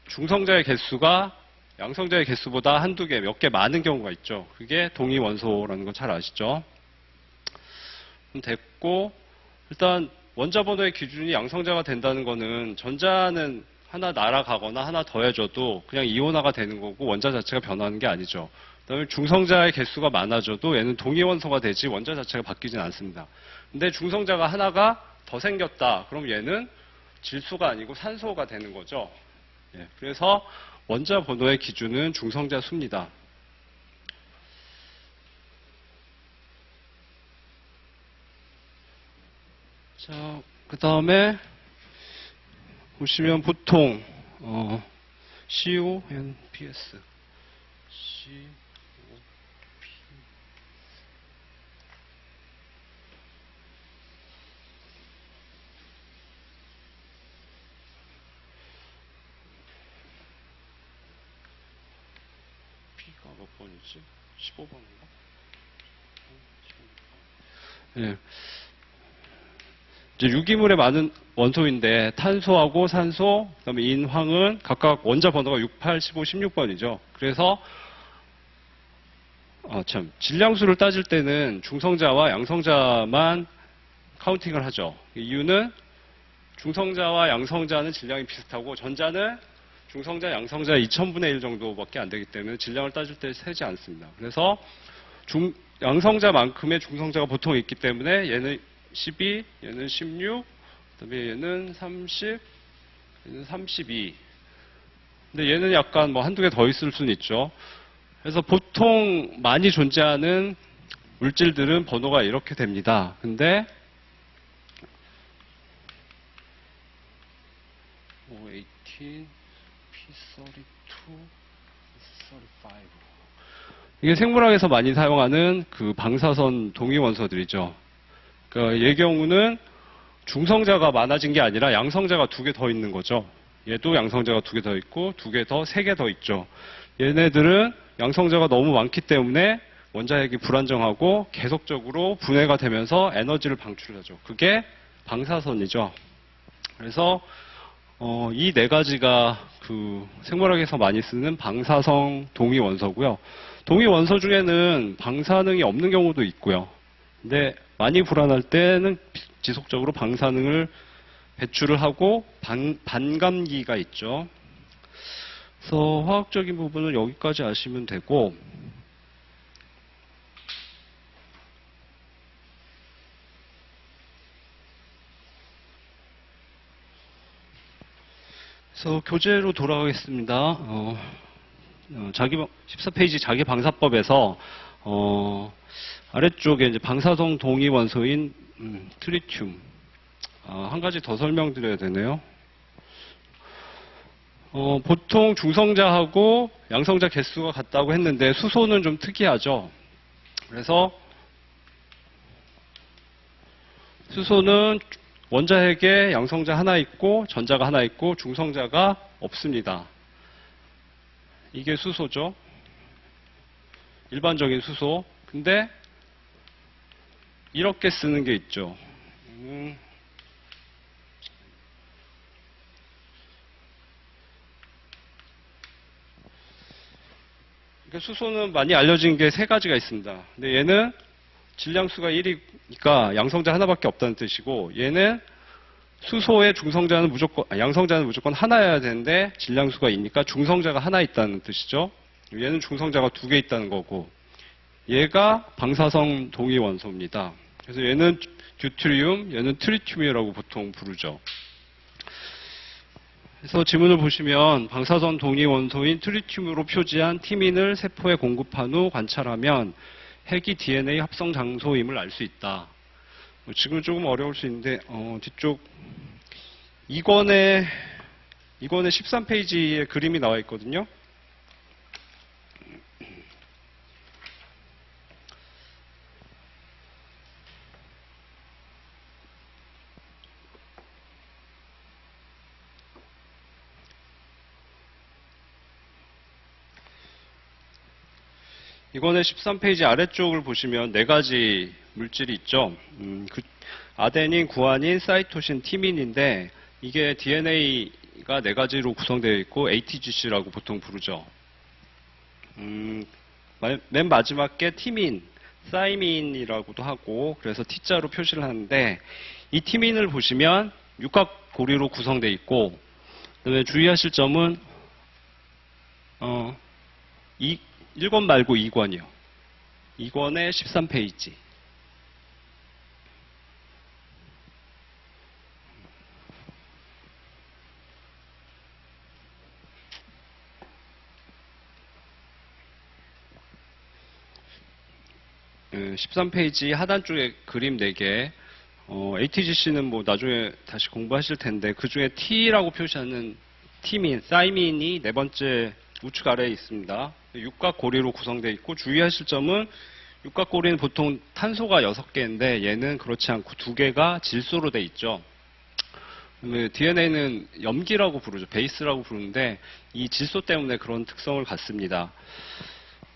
중성자의 개수가 양성자의 개수보다 한두 개, 몇 개 많은 경우가 있죠. 그게 동위 원소라는 거 잘 아시죠? 됐고, 일단 원자 번호의 기준이 양성자가 된다는 거는 전자는 하나 날아가거나 하나 더해져도 그냥 이온화가 되는 거고 원자 자체가 변하는 게 아니죠. 그다음에 중성자의 개수가 많아져도 얘는 동위 원소가 되지 원자 자체가 바뀌진 않습니다. 근데 중성자가 하나가 더 생겼다. 그럼 얘는 질소가 아니고 산소가 되는 거죠. 예, 그래서 원자 번호의 기준은 중성자 수입니다. 자, 그 다음에 보시면 보통 CONPS P가 몇 번이지? 15번인가? 예. 이제 유기물의 많은 원소인데 탄소하고 산소, 그다음에 인황은 각각 원자 번호가 6, 8, 15, 16번이죠. 그래서 질량수를 따질 때는 중성자와 양성자만 카운팅을 하죠. 이유는 중성자와 양성자는 질량이 비슷하고 전자는 중성자, 양성자 2000분의 1 정도밖에 안 되기 때문에 질량을 따질 때 세지 않습니다. 그래서 양성자만큼의 중성자가 보통 있기 때문에 얘는 12, 얘는 16, 그다음에 얘는 30, 얘는 32. 근데 얘는 약간 뭐 한두 개 더 있을 수는 있죠. 그래서 보통 많이 존재하는 물질들은 번호가 이렇게 됩니다. 근데 18, P32, P35. 이게 생물학에서 많이 사용하는 그 방사선 동위 원소들이죠. 그러니까 얘 경우는 중성자가 많아진 게 아니라 양성자가 두 개 더 있는 거죠. 얘도 양성자가 두 개 더 있고 두 개 더, 세 개 더 있죠. 얘네들은 양성자가 너무 많기 때문에 원자핵이 불안정하고 계속적으로 분해가 되면서 에너지를 방출하죠. 그게 방사선이죠. 그래서 이 네 가지가 그 생물학에서 많이 쓰는 방사성 동위 원소고요. 동위 원소 중에는 방사능이 없는 경우도 있고요. 근데 많이 불안할 때는 지속적으로 방사능을 배출을 하고 반감기가 있죠. 그래서 화학적인 부분은 여기까지 아시면 되고, 그래서 교재로 돌아가겠습니다. 14페이지 자기방사법에서 아래쪽에 이제 방사성 동위 원소인 트리튬, 한 가지 더 설명드려야 되네요. 보통 중성자하고 양성자 개수가 같다고 했는데 수소는 좀 특이하죠. 그래서 수소는 원자핵에 양성자 하나 있고 전자가 하나 있고 중성자가 없습니다. 이게 수소죠. 일반적인 수소. 근데 이렇게 쓰는 게 있죠. 그러니까 수소는 많이 알려진 게 세 가지가 있습니다. 근데 얘는 질량수가 1이니까 양성자 하나밖에 없다는 뜻이고, 얘는 수소의 양성자는 무조건 하나여야 되는데 질량수가 2니까 중성자가 하나 있다는 뜻이죠. 얘는 중성자가 두 개 있다는 거고, 얘가 방사성 동위 원소입니다. 그래서 얘는 듀트리움, 얘는 트리튬이라고 보통 부르죠. 그래서 지문을 보시면 방사선 동위 원소인 트리튬으로 표지한 티민을 세포에 공급한 후 관찰하면 핵이 DNA 합성 장소임을 알 수 있다. 지금 조금 어려울 수 있는데 뒤쪽 2권에 13페이지에 그림이 나와 있거든요. 이번에 13페이지 아래쪽을 보시면 네 가지 물질이 있죠. 아데닌, 구아닌, 사이토신, 티민인데 이게 DNA가 네 가지로 구성되어 있고 ATGC라고 보통 부르죠. 맨 마지막 게 티민, 사이민이라고도 하고 그래서 T자로 표시를 하는데 이 티민을 보시면 육각고리로 구성되어 있고, 그다음에 주의하실 점은 1권 말고 2권이요. 2권의 13페이지. 네, 13페이지 하단 쪽에 그림 4개. ATGC는 뭐 나중에 다시 공부하실 텐데 그 중에 T라고 표시하는 티민, 사이민이 네 번째 우측 아래에 있습니다. 육각고리로 구성되어 있고 주의하실 점은 육각고리는 보통 탄소가 6개인데 얘는 그렇지 않고 2개가 질소로 되어 있죠. DNA는 염기라고 부르죠. 베이스라고 부르는데 이 질소 때문에 그런 특성을 갖습니다.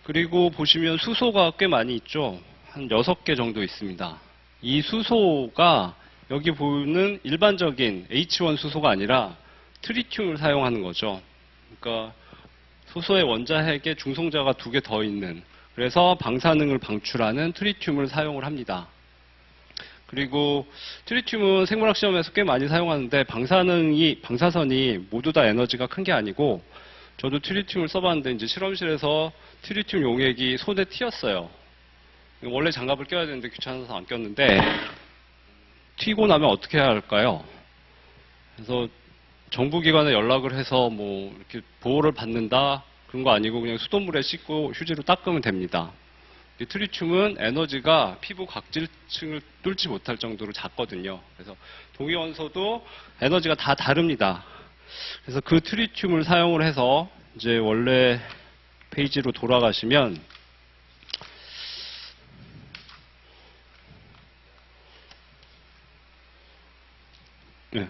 그리고 보시면 수소가 꽤 많이 있죠. 한 6개 정도 있습니다. 이 수소가 여기 보이는 일반적인 H1 수소가 아니라 트리튬을 사용하는 거죠. 그러니까 수소의 원자핵에 중성자가 2개 더 있는, 그래서 방사능을 방출하는 트리튬을 사용을 합니다. 그리고 트리튬은 생물학 시험에서 꽤 많이 사용하는데 방사선이 모두 다 에너지가 큰 게 아니고 저도 트리튬을 써봤는데 이제 실험실에서 트리튬 용액이 손에 튀었어요. 원래 장갑을 껴야 되는데 귀찮아서 안 꼈는데 튀고 나면 어떻게 해야 할까요? 그래서 정부기관에 연락을 해서 뭐 이렇게 보호를 받는다 그런 거 아니고 그냥 수돗물에 씻고 휴지로 닦으면 됩니다. 이 트리튬은 에너지가 피부 각질층을 뚫지 못할 정도로 작거든요. 그래서 동위원소도 에너지가 다 다릅니다. 그래서 그 트리튬을 사용을 해서 이제 원래 페이지로 돌아가시면 네.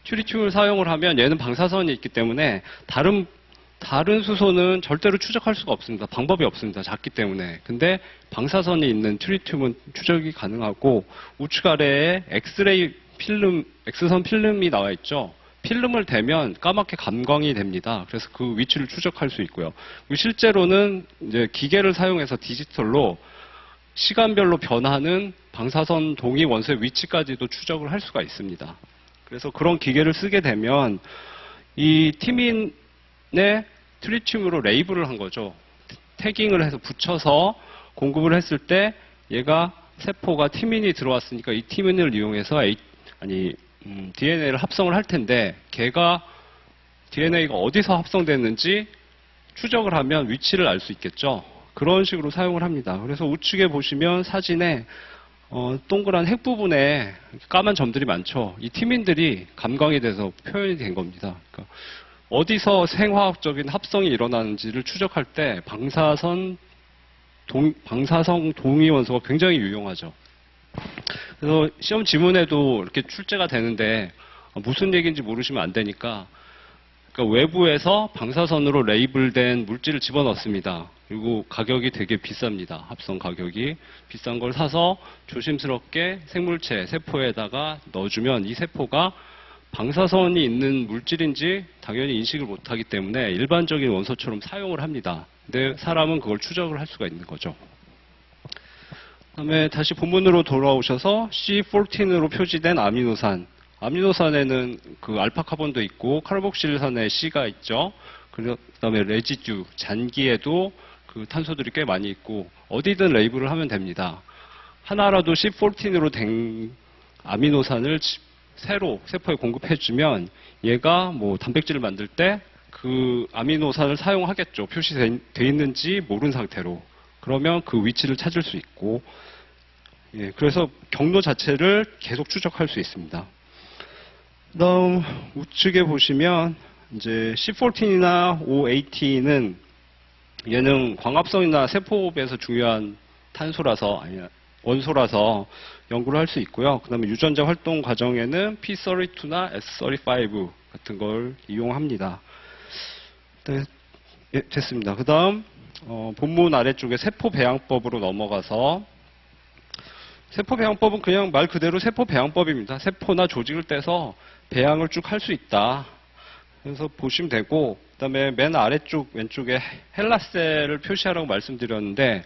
트리튬을 사용을 하면 얘는 방사선이 있기 때문에 다른 수소는 절대로 추적할 수가 없습니다. 방법이 없습니다. 작기 때문에. 근데 방사선이 있는 트리튬은 추적이 가능하고 우측 아래에 X선 필름이 나와 있죠. 필름을 대면 까맣게 감광이 됩니다. 그래서 그 위치를 추적할 수 있고요. 실제로는 이제 기계를 사용해서 디지털로 시간별로 변하는 방사선 동위 원소의 위치까지도 추적을 할 수가 있습니다. 그래서 그런 기계를 쓰게 되면 이 티민의 트리튬으로 레이블을 한 거죠. 태깅을 해서 붙여서 공급을 했을 때 얘가 세포가 티민이 들어왔으니까 이 티민을 이용해서 DNA를 합성을 할 텐데 걔가 DNA가 어디서 합성됐는지 추적을 하면 위치를 알 수 있겠죠. 그런 식으로 사용을 합니다. 그래서 우측에 보시면 사진에 동그란 핵 부분에 까만 점들이 많죠. 이 티민들이 감광이 돼서 표현이 된 겁니다. 그러니까 어디서 생화학적인 합성이 일어나는지를 추적할 때 방사선 동위 원소가 굉장히 유용하죠. 그래서 시험 지문에도 이렇게 출제가 되는데 무슨 얘기인지 모르시면 안 되니까 그러니까 외부에서 방사선으로 레이블된 물질을 집어넣습니다. 그리고 가격이 되게 비쌉니다. 합성 가격이. 비싼 걸 사서 조심스럽게 생물체, 세포에다가 넣어주면 이 세포가 방사선이 있는 물질인지 당연히 인식을 못하기 때문에 일반적인 원소처럼 사용을 합니다. 근데 사람은 그걸 추적을 할 수가 있는 거죠. 그다음에 다시 본문으로 돌아오셔서 C14으로 표시된 아미노산. 아미노산에는 그 알파카본도 있고 카르복실산에 C가 있죠. 그다음에 레지듀, 잔기에도 그 탄소들이 꽤 많이 있고 어디든 레이블을 하면 됩니다. 하나라도 C14으로 된 아미노산을 새로 세포에 공급해주면 얘가 뭐 단백질을 만들 때 그 아미노산을 사용하겠죠. 표시되어 있는지 모르는 상태로. 그러면 그 위치를 찾을 수 있고, 예, 그래서 경로 자체를 계속 추적할 수 있습니다. 그다음 우측에 보시면 이제 C14이나 O18은 얘는 광합성이나 세포에서 중요한 탄소라서 원소라서 연구를 할 수 있고요. 그다음에 유전자 활동 과정에는 P32나 S35 같은 걸 이용합니다. 네, 예, 됐습니다. 그다음 본문 아래쪽에 세포 배양법으로 넘어가서 세포 배양법은 그냥 말 그대로 세포 배양법입니다. 세포나 조직을 떼서 배양을 쭉 할 수 있다. 그래서 보시면 되고, 그다음에 맨 아래쪽 왼쪽에 헬라셀을 표시하라고 말씀드렸는데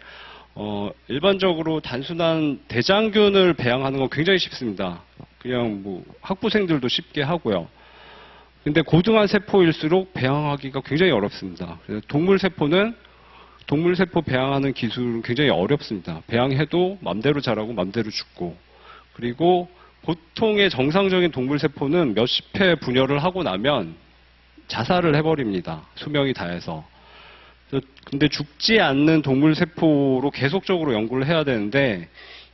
일반적으로 단순한 대장균을 배양하는 건 굉장히 쉽습니다. 그냥 뭐 학부생들도 쉽게 하고요. 근데 고등한 세포일수록 배양하기가 굉장히 어렵습니다. 그래서 동물세포 배양하는 기술은 굉장히 어렵습니다. 배양해도 맘대로 자라고 맘대로 죽고. 그리고 보통의 정상적인 동물세포는 몇십 회 분열을 하고 나면 자살을 해버립니다. 수명이 다해서. 근데 죽지 않는 동물세포로 계속적으로 연구를 해야 되는데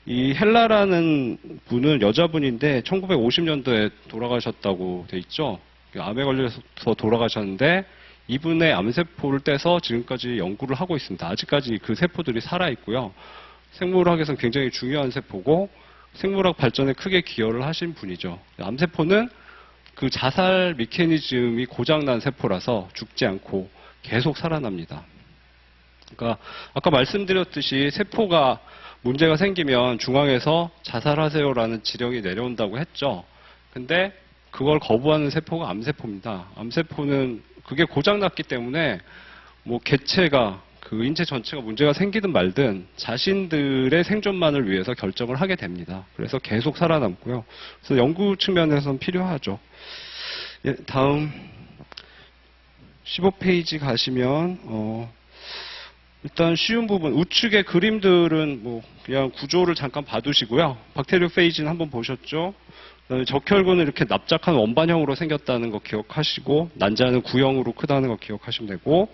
이 헬라라는 분은 여자분인데 1950년도에 돌아가셨다고 돼 있죠. 암에 걸려서 돌아가셨는데 이분의 암세포를 떼서 지금까지 연구를 하고 있습니다. 아직까지 그 세포들이 살아있고요. 생물학에서는 굉장히 중요한 세포고 생물학 발전에 크게 기여를 하신 분이죠. 암세포는 그 자살 메커니즘이 고장난 세포라서 죽지 않고 계속 살아납니다. 그러니까 아까 말씀드렸듯이 세포가 문제가 생기면 중앙에서 자살하세요라는 지령이 내려온다고 했죠. 근데 그걸 거부하는 세포가 암세포입니다. 암세포는 그게 고장났기 때문에 뭐 개체가 그 인체 전체가 문제가 생기든 말든 자신들의 생존만을 위해서 결정을 하게 됩니다. 그래서 계속 살아남고요. 그래서 연구 측면에서는 필요하죠. 예, 다음 15페이지 가시면 일단 쉬운 부분 우측의 그림들은 뭐 그냥 구조를 잠깐 봐두시고요. 박테리오페이지는 한번 보셨죠? 그다음에 적혈구는 이렇게 납작한 원반형으로 생겼다는 거 기억하시고 난자는 구형으로 크다는 거 기억하시면 되고,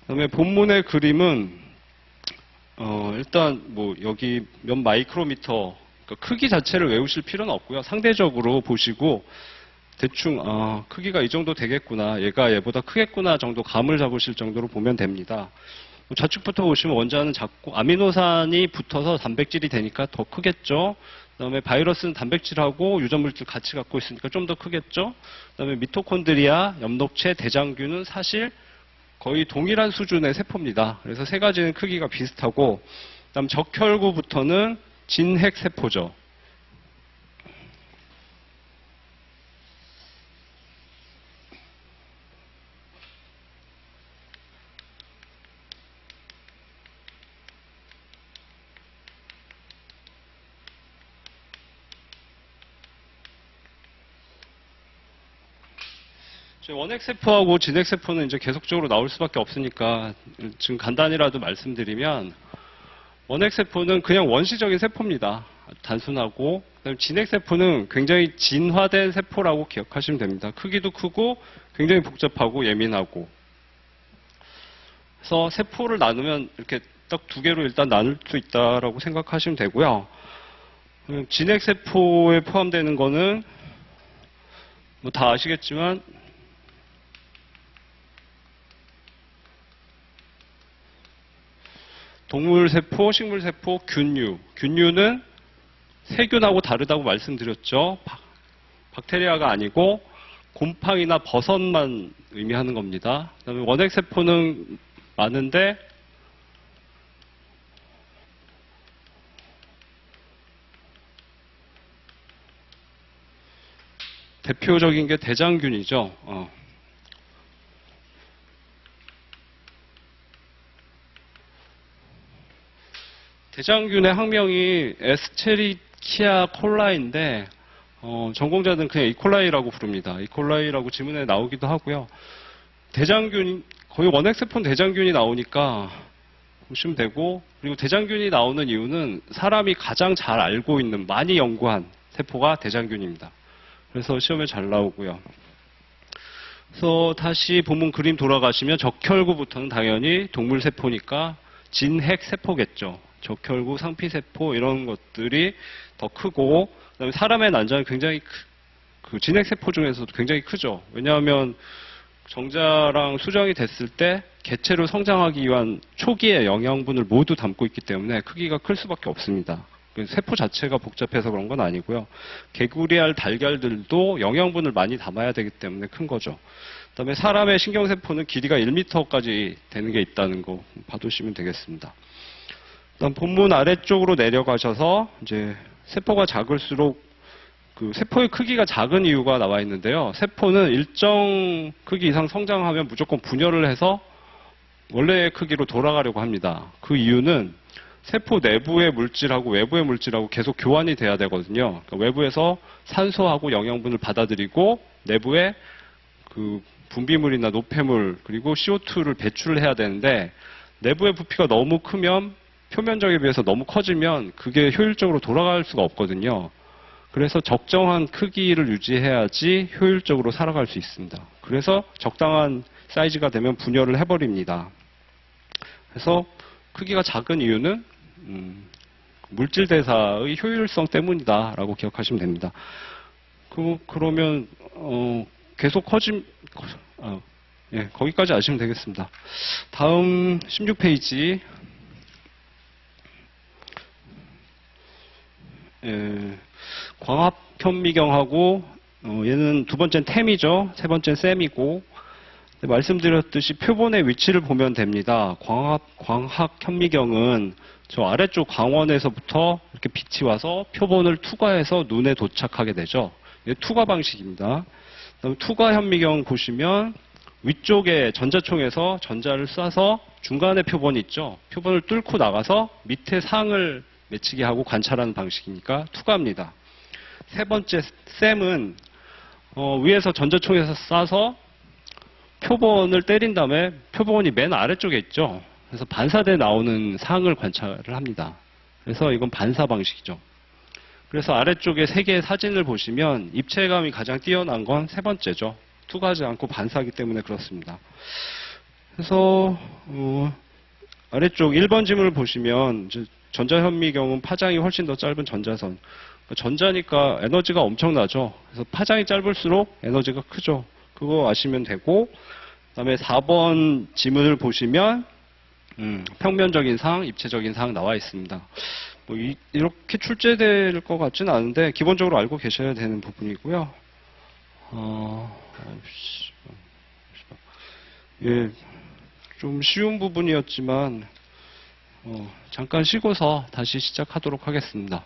그다음에 본문의 그림은 일단 뭐 여기 몇 마이크로미터 그러니까 크기 자체를 외우실 필요는 없고요. 상대적으로 보시고 대충 크기가 이 정도 되겠구나, 얘가 얘보다 크겠구나 정도 감을 잡으실 정도로 보면 됩니다. 좌측부터 보시면 원자는 작고 아미노산이 붙어서 단백질이 되니까 더 크겠죠. 그다음에 바이러스는 단백질하고 유전물질 같이 갖고 있으니까 좀 더 크겠죠. 그다음에 미토콘드리아, 엽록체, 대장균은 사실 거의 동일한 수준의 세포입니다. 그래서 세 가지는 크기가 비슷하고, 그다음 적혈구부터는 진핵 세포죠. 원핵세포하고 진핵세포는 이제 계속적으로 나올 수밖에 없으니까 지금 간단히라도 말씀드리면, 원핵세포는 그냥 원시적인 세포입니다. 단순하고, 그다음에 진핵세포는 굉장히 진화된 세포라고 기억하시면 됩니다. 크기도 크고 굉장히 복잡하고 예민하고. 그래서 세포를 나누면 이렇게 딱 두 개로 일단 나눌 수 있다라고 생각하시면 되고요. 진핵세포에 포함되는 거는 뭐 다 아시겠지만 동물세포, 식물세포, 균류. 균류는 세균하고 다르다고 말씀드렸죠. 박테리아가 아니고 곰팡이나 버섯만 의미하는 겁니다. 그다음에 원핵세포는 많은데 대표적인 게 대장균이죠. 대장균의 학명이 에스체리키아 콜라인데 전공자들은 그냥 이콜라이라고 부릅니다. 이콜라이라고 지문에 나오기도 하고요. 대장균, 거의 원핵세포는 대장균이 나오니까 보시면 되고, 그리고 대장균이 나오는 이유는 사람이 가장 잘 알고 있는, 많이 연구한 세포가 대장균입니다. 그래서 시험에 잘 나오고요. 그래서 다시 본문 그림 돌아가시면 적혈구부터는 당연히 동물세포니까 진핵세포겠죠. 적혈구, 상피세포 이런 것들이 더 크고, 그다음에 사람의 난자는 굉장히 그 진핵세포 중에서도 굉장히 크죠. 왜냐하면 정자랑 수정이 됐을 때 개체로 성장하기 위한 초기의 영양분을 모두 담고 있기 때문에 크기가 클 수밖에 없습니다. 세포 자체가 복잡해서 그런 건 아니고요. 개구리알 달걀들도 영양분을 많이 담아야 되기 때문에 큰 거죠. 그다음에 사람의 신경세포는 길이가 1m까지 되는 게 있다는 거 봐두시면 되겠습니다. 그다음 본문 아래쪽으로 내려가셔서 이제 세포가 작을수록 그 세포의 크기가 작은 이유가 나와 있는데요. 세포는 일정 크기 이상 성장하면 무조건 분열을 해서 원래의 크기로 돌아가려고 합니다. 그 이유는 세포 내부의 물질하고 외부의 물질하고 계속 교환이 돼야 되거든요. 그러니까 외부에서 산소하고 영양분을 받아들이고 내부에 그 분비물이나 노폐물 그리고 CO2를 배출을 해야 되는데, 내부의 부피가 너무 크면, 표면적에 비해서 너무 커지면 그게 효율적으로 돌아갈 수가 없거든요. 그래서 적정한 크기를 유지해야지 효율적으로 살아갈 수 있습니다. 그래서 적당한 사이즈가 되면 분열을 해버립니다. 그래서 크기가 작은 이유는 물질 대사의 효율성 때문이다라고 기억하시면 됩니다. 그러면 계속 예, 거기까지 아시면 되겠습니다. 다음 16페이지. 예, 광합현미경하고 얘는 두 번째는 템이죠. 세 번째는 셈이고, 말씀드렸듯이 표본의 위치를 보면 됩니다. 광학현미경은 저 아래쪽 광원에서부터 이렇게 빛이 와서 표본을 투과해서 눈에 도착하게 되죠. 이게 투과 방식입니다. 그다음에 투과현미경 보시면 위쪽에 전자총에서 전자를 쏴서 중간에 표본이 있죠. 표본을 뚫고 나가서 밑에 상을 맺히게 하고 관찰하는 방식이니까 투과입니다. 세 번째 셈은 위에서 전자총에서 쏴서 표본을 때린 다음에 표본이 맨 아래쪽에 있죠. 그래서 반사돼 나오는 상을 관찰을 합니다. 그래서 이건 반사 방식이죠. 그래서 아래쪽에 세 개의 사진을 보시면 입체감이 가장 뛰어난 건 세 번째죠. 투과하지 않고 반사하기 때문에 그렇습니다. 그래서 아래쪽 1번 지문을 보시면 전자현미경은 파장이 훨씬 더 짧은 전자선. 전자니까 에너지가 엄청나죠. 그래서 파장이 짧을수록 에너지가 크죠. 그거 아시면 되고, 그다음에 4번 지문을 보시면 평면적인 상, 입체적인 상 나와 있습니다. 뭐 이렇게 출제될 것 같지는 않은데 기본적으로 알고 계셔야 되는 부분이고요. 예, 좀 쉬운 부분이었지만 잠깐 쉬고서 다시 시작하도록 하겠습니다.